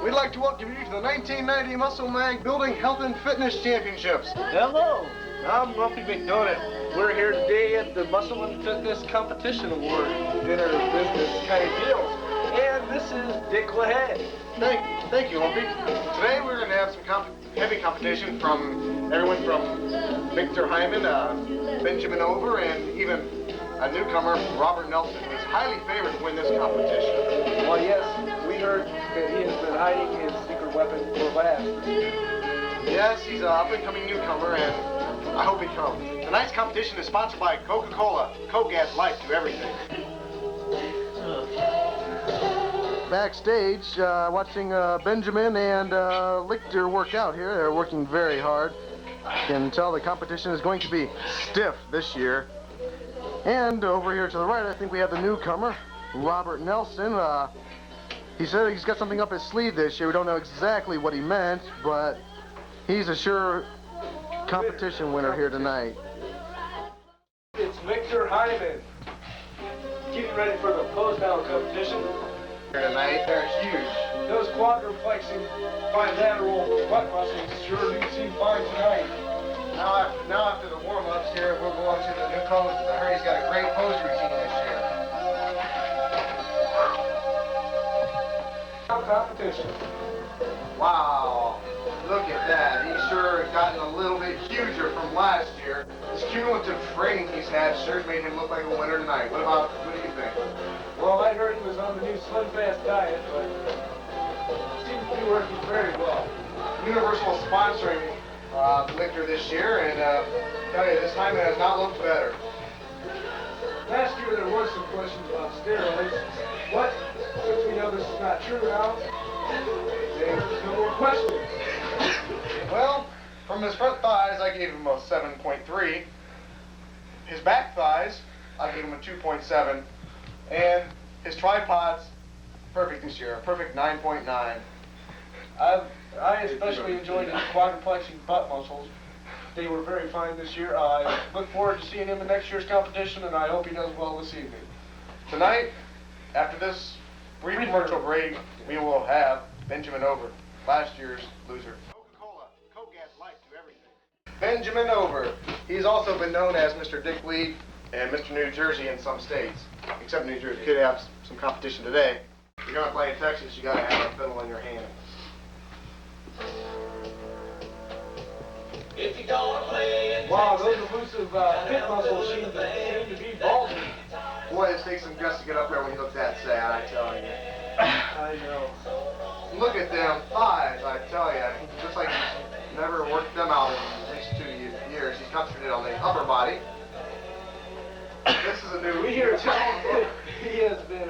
we'd like to welcome you to the 1990 Muscle Mag Building Health and Fitness Championships. Hello, I'm Grumpy McDonut. We're here today at the Muscle and Fitness Competition Award dinner business kind of deals. And this is Dick LaHaye. Thank you, Lumpy. Today we're going to have some heavy competition from everyone from Victor Hyman, Benjamin Over, and even a newcomer, Robert Nelson, who is highly favored to win this competition. Well, yes, we heard that he has been hiding his secret weapon for last. Yes, he's an up-and-coming newcomer, and I hope he comes. Tonight's competition is sponsored by Coca-Cola. Coke adds life to everything. Backstage, watching Benjamin and Lichter work out here. They're working very hard. You can tell the competition is going to be stiff this year. And over here to the right, I think we have the newcomer, Robert Nelson. He said he's got something up his sleeve this year. We don't know exactly what he meant, but he's a sure competition winner here tonight. It's Victor Hyman. Getting ready for the pose-down competition. Here tonight, they're huge. Those quadriplexing bilateral butt muscles sure do seem fine tonight. Now after the warm-ups here, we'll go on to the new pose. I heard he's got a great pose routine this year. Competition. Wow, look at that. He's sure gotten a little bit huger from last year. This cumulative training he's had sure made him look like a winner tonight. What do you think? Well, I heard he was on the new Slim Fast diet, but it seems to be working very well. Universal sponsoring Lichter this year, and tell you, this time it has not looked better. Last year there were some questions about steroids. What? Since we know this is not true now, there's no more questions. Well, from his front thighs, I gave him a 7.3. His back thighs, I gave him a 2.7. And his tripods, perfect this year, a perfect 9.9. I especially enjoyed his quadriplexing butt muscles. They were very fine this year. I look forward to seeing him in next year's competition, and I hope he does well this evening. Tonight, after this brief commercial break, we will have Benjamin Over, last year's loser. Coca-Cola, Coke adds life to everything. Benjamin Over. He's also been known as Mr. Dick Lee and Mr. New Jersey in some states, except New Jersey. Could have some competition today. If you're gonna play in Texas, you gotta have a fiddle in your hand. If you don't play in Wow, those Texas, elusive pit muscles seem to be bulging. Boy, it takes some guts to get up there when you look that sad, I tell you. I know. Look at them thighs, I tell you. Just like he's never worked them out in these 2 years. He's concentrated on the upper body. This is a new... We hear tell he has been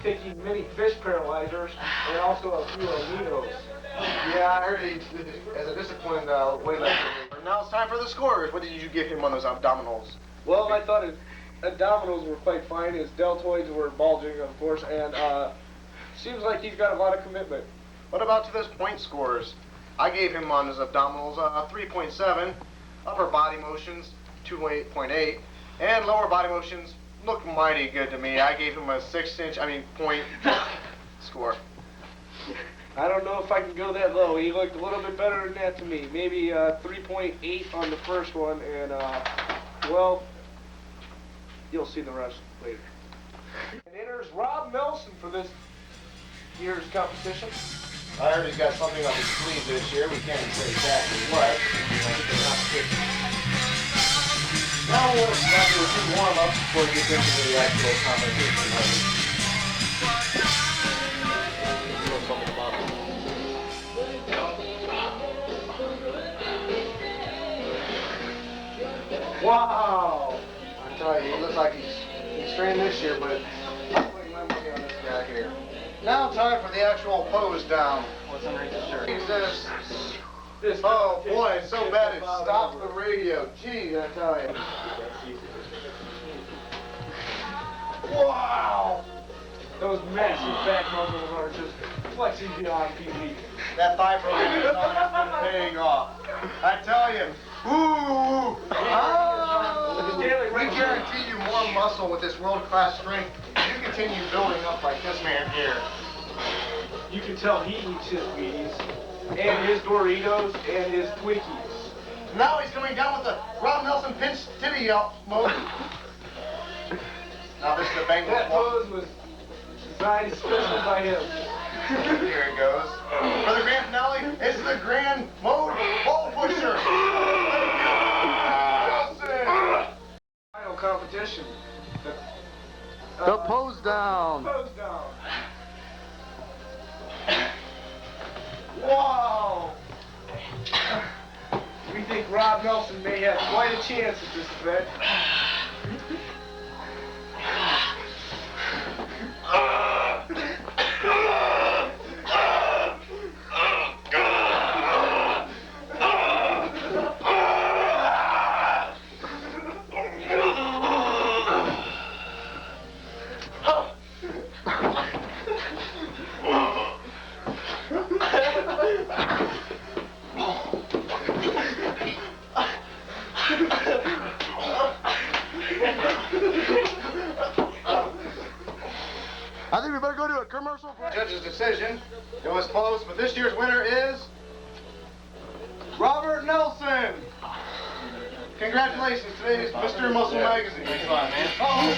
taking many fish paralyzers and also a few aminos. Yeah, I heard he, as a disciplined weightlifter. Now it's time for the scores. What did you give him on those abdominals? Well, I thought his abdominals were quite fine. His deltoids were bulging, of course, and seems like he's got a lot of commitment. What about to those point scores? I gave him on his abdominals 3.7, upper body motions 2.8, and lower body motions looked mighty good to me. I gave him a point score. I don't know if I can go that low. He looked a little bit better than that to me. Maybe 3.8 on the first one, and well, you'll see the rest later. And enters Rob Nelson for this year's competition. I heard he's got something on his sleeve this year. We can't say exactly what. Now we'll do a few warm-ups before we get into the actual competition. Wow! I tell you, he looks like he's trained this year, but I'm putting my money on this guy here. Now time for the actual pose down. What's underneath the shirt? This oh boy, it's so bad it stops the radio. Gee, I tell you. Wow! Those massive back muscles are just flexing beyond belief. That thigh program is not paying off. I tell you. Ooh! We guarantee you more muscle with this world-class strength. You continue building up like this man here. You can tell he eats his Wheaties, and his Doritos, and his Twinkies. Now he's coming down with the Rob Nelson pinch titty mode. Now this is the Bengals That pose was designed especially by him. Here it goes. For the grand finale, it's the grand mode ball pusher. Nelson. Final competition. The pose down. Pose down. Wow. We think Rob Nelson may have quite a chance at this event. I think we better go to a commercial break. Judge's decision. It was close, but this year's winner is Robert Nelson. Congratulations. Today is Mr. Muscle Magazine. Thanks a lot, man. Oh.